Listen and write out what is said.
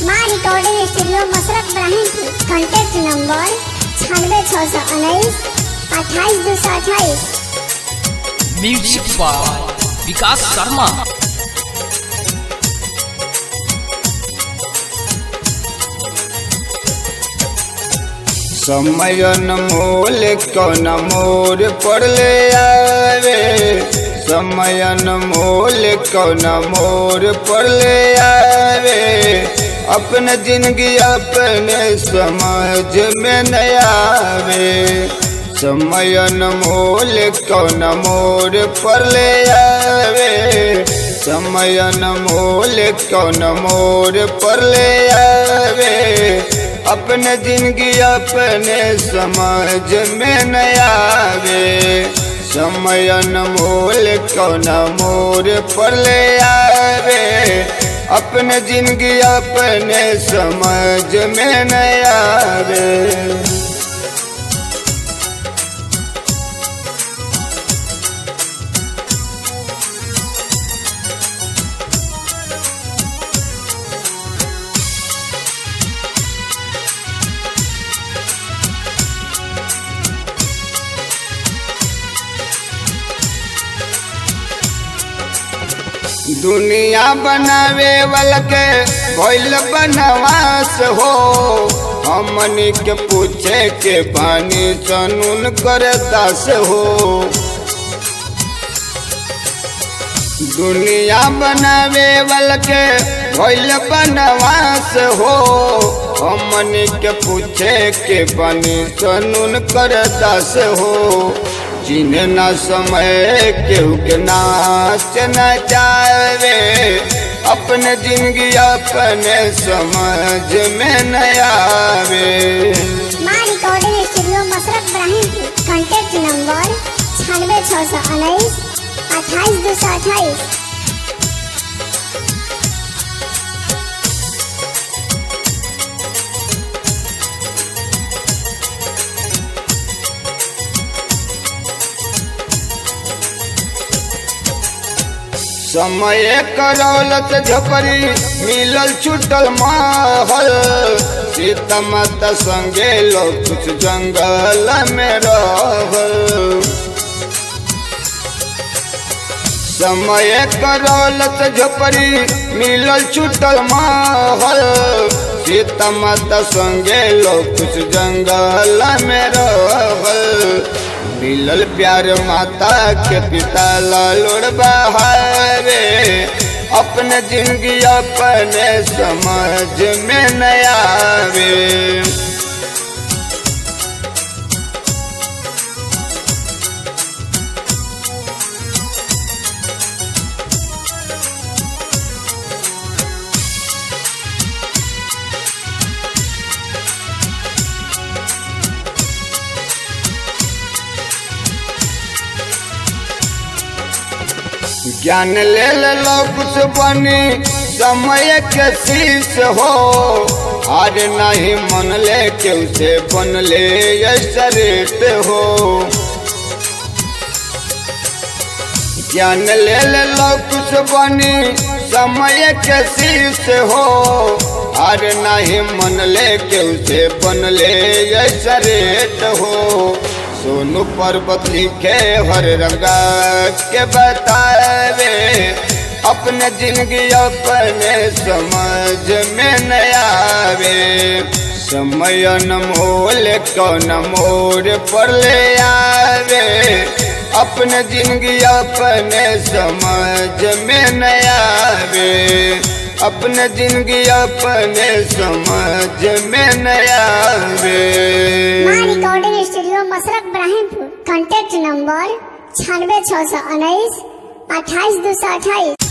माँ recording studio Masrat Ibrahimpur. Contact number 9619 28228। Music by Vikas Sharma. समयन मोल कौन मोर पर ले आवे, समयन मोल कौन मोर पर ले आवे। अपने जिंदगी अपने समझ में न आवे, समयन मोल कौन मोर पर ले आवे। समयन मोल कौन मोर पर ले आवे। अपने जिंदगी अपने समझ में न आवे, समयन मोल कौन मोर पर ले आवे। अपने जिंदगी अपने समझ में न आवे। दुनिया बनावे वाला के भइल बनवास हो। हमनी के पूछे के पानी कानून करे दास हो। दुनिया बनावे वाला के भइल बनवास हो। हमनी के पूछे के पानी कानून करे दास हो। जिन्हें ना समय केहू के नाच न जावे, अपने जिंदगी अपने समझ में न आवे। Maa recording studio Masrat Ibrahimpur. Contact number 9619 28228। समय करौलत झपरी मिलल छुटल महल। सीता माता संगे लोग कुछ जंगल में रहल। समय करौलत झपरी मिलल छुटल महल। सीता माता संगे लोग कुछ जंगल में रहल। मिलल प्यार माता के पिता लालोड़ बहावे। अपने जिंदगी अपने समझ में न आवे। ज्ञान ले लो कुछ बनी समय के शीश हो। हार नहीं मन ले के उसे बन ले शरीत हो। ज्ञान ले लो कुछ बनी समय के शीश हो। हार नहीं मन ले के उसे बन ले शरीत हो। सोनू पर्वत लिखे हर रंगा के बतावे। अपने जिंदगी अपने समझ में न आवे, समयन मोल कौन मोर पर ले आवे। अपने जिंदगी अपने समझ में न आवे। अपने जिंदगी अपने समझ में न आवे। Maa recording studio Masrat Ibrahimpur. Contact number 9619 28228।